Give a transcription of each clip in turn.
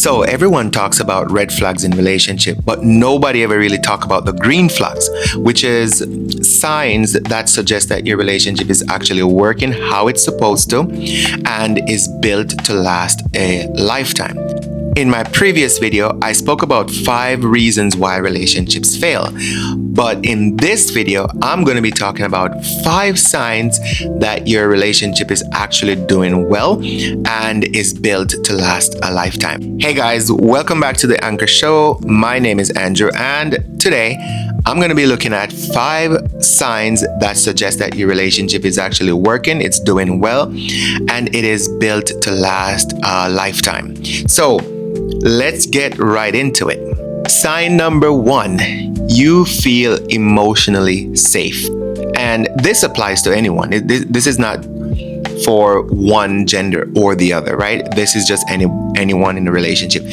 So everyone talks about red flags in relationship, but nobody ever really talk about the green flags, which is signs that suggest that your relationship is actually working how it's supposed to and is built to last a lifetime. In my previous video, I spoke about 5 reasons why relationships fail. But in this video, I'm going to be talking about 5 signs that your relationship is actually doing well and is built to last a lifetime. Hey guys, welcome back to the Anchor Show. My name is Andrew, and today I'm going to be looking at 5 signs that suggest that your relationship is actually working, it's doing well, and it is built to last a lifetime. So let's get right into it. Sign number 1, you feel emotionally safe. And this applies to anyone. This is not for one gender or the other, right? This is just anyone in a relationship.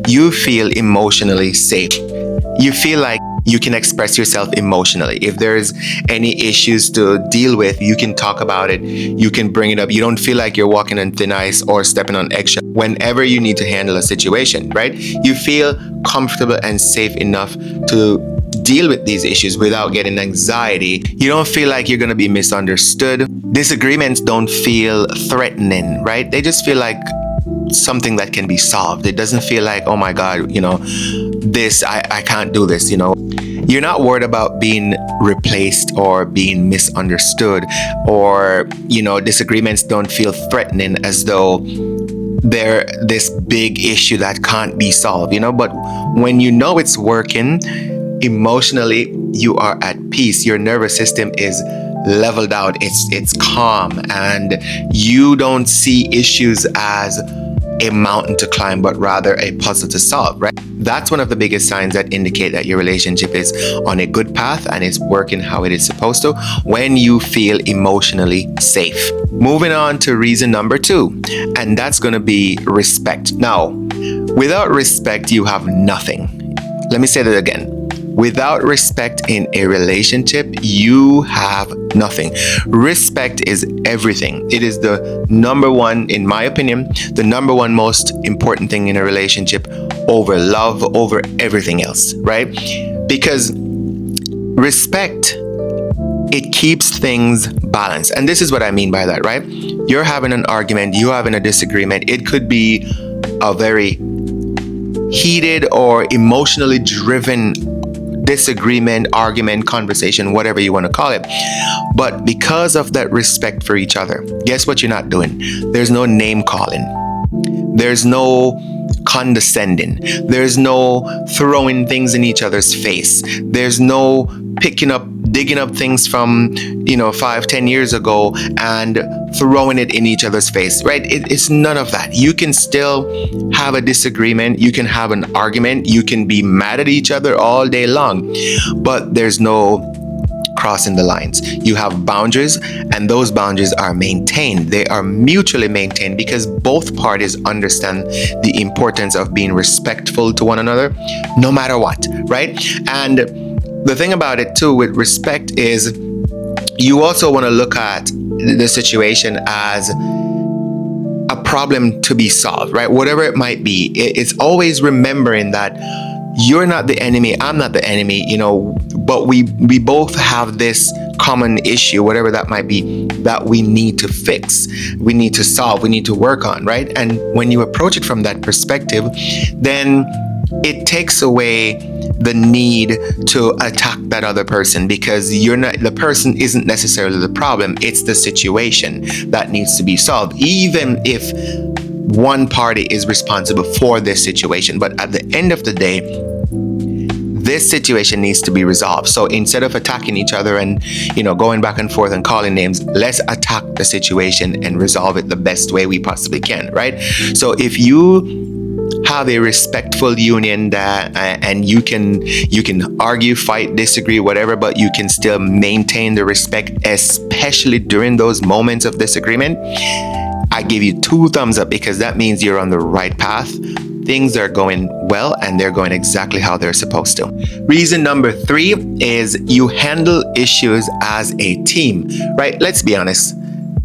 You feel emotionally safe. You feel like you can express yourself emotionally. If there's any issues to deal with, you can talk about it. You can bring it up. You don't feel like you're walking on thin ice or stepping on eggshell whenever you need to handle a situation, right? You feel comfortable and safe enough to deal with these issues without getting anxiety. You don't feel like you're going to be misunderstood. Disagreements don't feel threatening, right? They just feel like something that can be solved. It doesn't feel like, oh my God, I can't do this, You're not worried about being replaced or being misunderstood, or, disagreements don't feel threatening as though they're this big issue that can't be solved, But when you know it's working, emotionally, you are at peace. Your nervous system is leveled out. It's calm, and you don't see issues as a mountain to climb, but rather a puzzle to solve, right? That's one of the biggest signs that indicate that your relationship is on a good path and is working how it is supposed to, when you feel emotionally safe. Moving on to reason number 2, and that's going to be respect. Now, without respect, you have nothing. Let me say that again. Without respect in a relationship, you have nothing. Respect is everything. It is the number one, in my opinion, the number one most important thing in a relationship, over love, over everything else, right? Because respect, it keeps things balanced. And this is what I mean by that, right? You're having an argument, you're having a disagreement. It could be a very heated or emotionally driven disagreement, argument, conversation, whatever you want to call it. But because of that respect for each other, guess what you're not doing? There's no name calling. There's no condescending. There's no throwing things in each other's face. There's no digging up things from 5-10 years ago and throwing it in each other's face, right? It's none of that. You can still have a disagreement, you can have an argument, you can be mad at each other all day long, but there's no crossing the lines. You have boundaries, and those boundaries are maintained. They are mutually maintained because both parties understand the importance of being respectful to one another, no matter what, right? And the thing about it too with respect is you also want to look at the situation as a problem to be solved, right? Whatever it might be, it's always remembering that you're not the enemy, I'm not the enemy, but we both have this common issue, whatever that might be, that we need to fix, we need to solve, we need to work on, right? And when you approach it from that perspective, then it takes away the need to attack that other person, because the person isn't necessarily the problem, it's the situation that needs to be solved, even if one party is responsible for this situation. But at the end of the day, this situation needs to be resolved. So instead of attacking each other and going back and forth and calling names, let's attack the situation and resolve it the best way we possibly can, right? So if you have a respectful union and you can argue, fight, disagree, whatever, but you can still maintain the respect, especially during those moments of disagreement, I give you 2 thumbs up, because that means you're on the right path. Things are going well and they're going exactly how they're supposed to. Reason number 3 is you handle issues as a team, right? Let's be honest.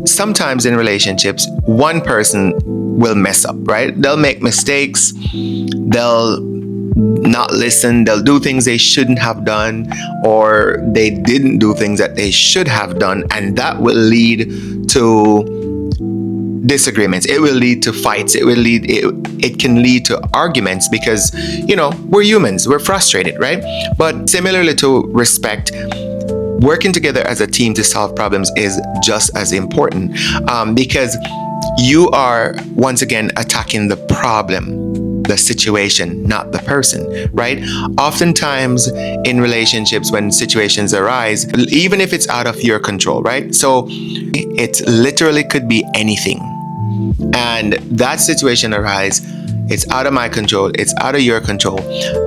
Sometimes in relationships, one person will mess up, right? They'll make mistakes. They'll not listen. They'll do things they shouldn't have done, or they didn't do things that they should have done. And that will lead to disagreements. It will lead to fights. It can lead to arguments because, we're humans. We're frustrated, right? But similarly to respect, working together as a team to solve problems is just as important, because you are once again attacking the problem, the situation, not the person, right? Oftentimes in relationships, when situations arise, even if it's out of your control, right? So it literally could be anything. And that situation arise, it's out of my control, it's out of your control,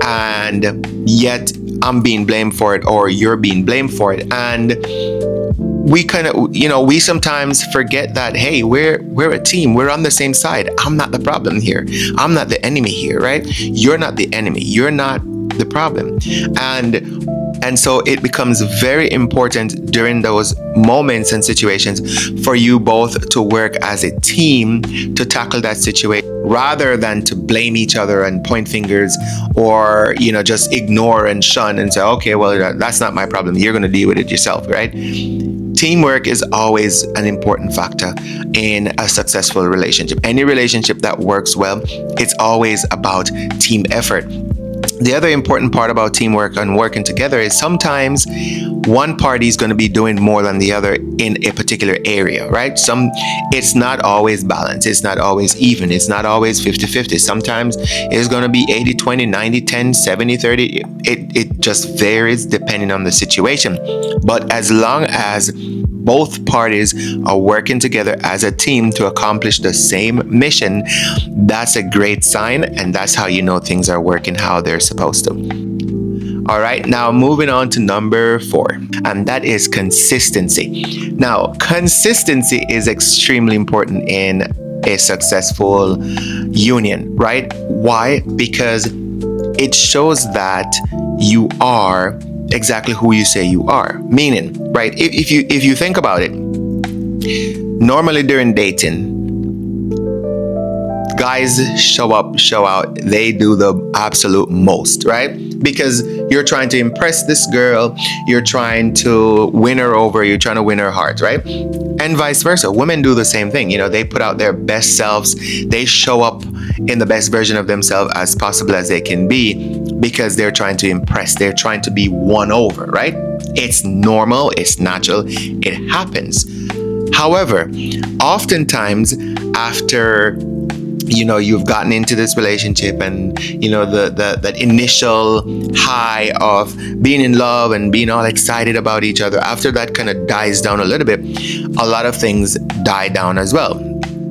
and yet I'm being blamed for it, or you're being blamed for it. And we kind of, we sometimes forget that, hey, we're a team. We're on the same side. I'm not the problem here. I'm not the enemy here, right? You're not the enemy. You're not the problem. And so it becomes very important during those moments and situations for you both to work as a team to tackle that situation, rather than to blame each other and point fingers, or, just ignore and shun and say, okay, well, that's not my problem. You're going to deal with it yourself, right? Teamwork is always an important factor in a successful relationship. Any relationship that works well, it's always about team effort. The other important part about teamwork and working together is sometimes one party is going to be doing more than the other in a particular area, right? It's not always balanced. It's not always even. It's not always 50-50. Sometimes it's going to be 80-20, 90-10, 70-30. It just varies depending on the situation. But as long as both parties are working together as a team to accomplish the same mission, that's a great sign, and that's how you know things are working how they're supposed to. All right, now moving on to number 4, and that is consistency. Now, consistency is extremely important in a successful union, right? Why? Because it shows that you are exactly who you say you are. Meaning, right, if you think about it, normally during dating, guys show up, show out, they do the absolute most, right? Because you're trying to impress this girl, you're trying to win her over, you're trying to win her heart, right? And vice versa. Women do the same thing. They put out their best selves, they show up in the best version of themselves as possible as they can be, because they're trying to impress, they're trying to be won over, right? It's normal, it's natural, it happens. However, oftentimes after you've gotten into this relationship, and that initial high of being in love and being all excited about each other, after that kind of dies down a little bit, a lot of things die down as well.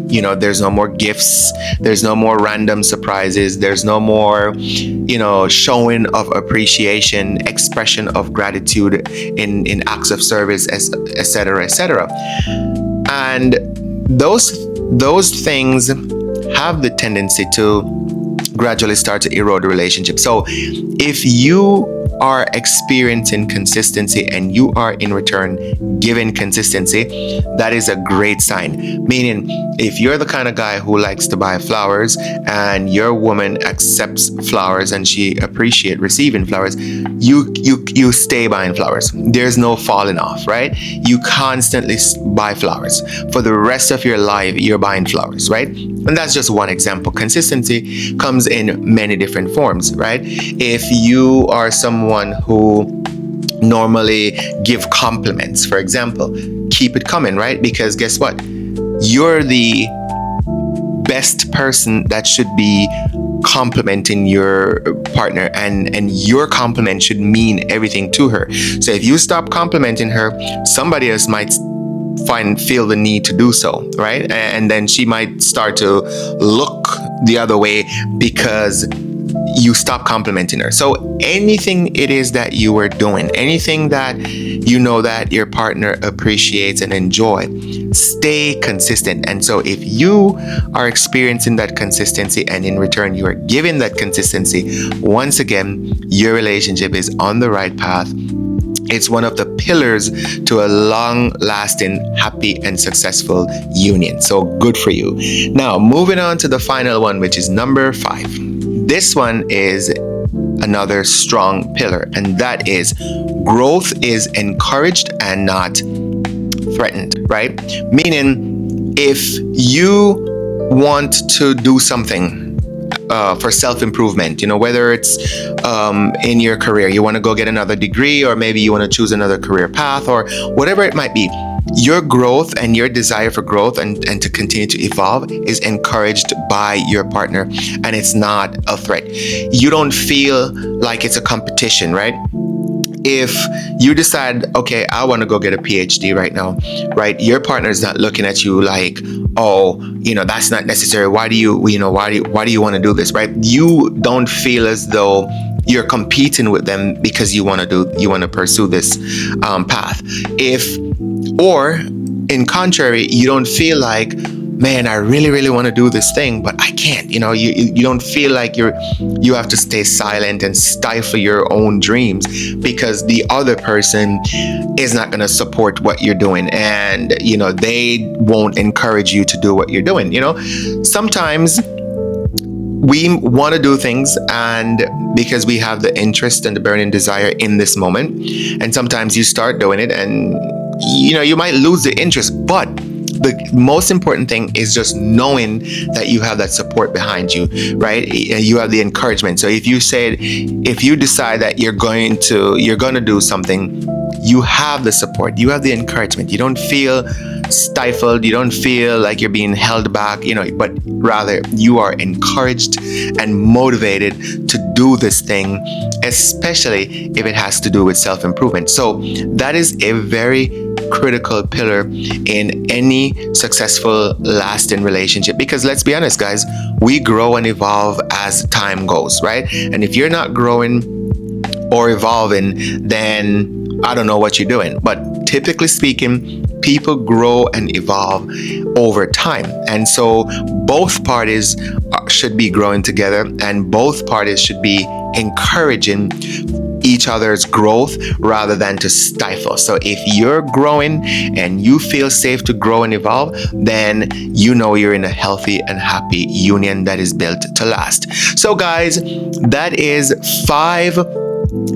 There's no more gifts, there's no more random surprises, there's no more showing of appreciation, expression of gratitude in acts of service, etc., etc. And those things have the tendency to gradually start to erode the relationship. So if you are experiencing consistency and you are in return giving consistency, that is a great sign. Meaning, if you're the kind of guy who likes to buy flowers and your woman accepts flowers and she appreciates receiving flowers, you stay buying flowers. There's no falling off, right? You constantly buy flowers. For the rest of your life, you're buying flowers, right? And that's just one example. Consistency comes in many different forms, right? If you are someone who normally give compliments, for example, keep it coming, right? Because guess what? You're the best person that should be complimenting your partner, and your compliment should mean everything to her. So if you stop complimenting her, somebody else might feel the need to do so, right? And then she might start to look the other way because you stop complimenting her. So anything it is that you are doing, anything that that your partner appreciates and enjoy, stay consistent. And so if you are experiencing that consistency and in return you are giving that consistency, once again, your relationship is on the right path. It's one of the pillars to a long lasting, happy, and successful union. So good for you. Now, moving on to the final one, which is number 5. This one is another strong pillar, and that is growth is encouraged and not threatened, right? Meaning, if you want to do something for self-improvement, whether it's in your career, you want to go get another degree, or maybe you want to choose another career path, or whatever it might be, your growth and your desire for growth and to continue to evolve is encouraged by your partner, and it's not a threat. You don't feel like it's a competition, right? If you decide, okay, I want to go get a PhD right now, right? Your partner is not looking at you like, oh, that's not necessary. Why do you want to do this, right? You don't feel as though you're competing with them because you want to pursue this path. Or in contrary, you don't feel like, man, I really, really want to do this thing, but I can't. You don't feel like you have to stay silent and stifle your own dreams because the other person is not going to support what you're doing, and they won't encourage you to do what you're doing. Sometimes we want to do things, and because we have the interest and the burning desire in this moment, and sometimes you start doing it and you might lose the interest, but the most important thing is just knowing that you have that support behind you, right? You have the encouragement. So if you decide that you're going to do something, you have the support, you have the encouragement. You don't feel stifled, you don't feel like you're being held back, but rather you are encouraged and motivated to do this thing, especially if it has to do with self-improvement. So that is a very critical pillar in any successful lasting relationship, because let's be honest, guys, we grow and evolve as time goes, right? And if you're not growing or evolving, then I don't know what you're doing. But typically speaking, people grow and evolve over time, and so both parties should be growing together, and both parties should be encouraging each other's growth rather than to stifle. So if you're growing and you feel safe to grow and evolve, then you're in a healthy and happy union that is built to last. So guys, that is 5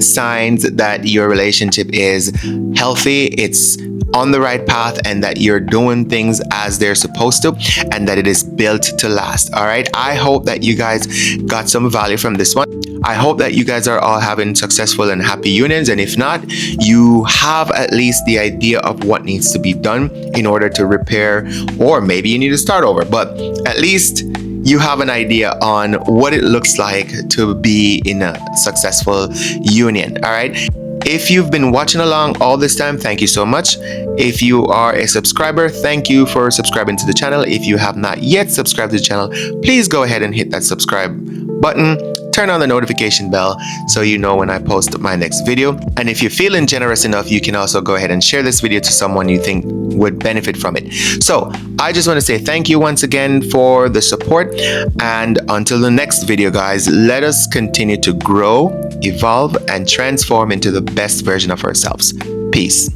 signs that your relationship is healthy, it's on the right path, and that you're doing things as they're supposed to, and that it is built to last. All right, I hope that you guys got some value from this one. I hope that you guys are all having successful and happy unions, and if not, you have at least the idea of what needs to be done in order to repair, or maybe you need to start over, but at least you have an idea on what it looks like to be in a successful union. All right. If you've been watching along all this time, thank you so much. If you are a subscriber, thank you for subscribing to the channel. If you have not yet subscribed to the channel, please go ahead and hit that subscribe button. Turn on the notification bell so you know when I post my next video. And if you're feeling generous enough, you can also go ahead and share this video to someone you think would benefit from it. So I just want to say thank you once again for the support. And until the next video, guys, let us continue to grow, evolve, and transform into the best version of ourselves. Peace.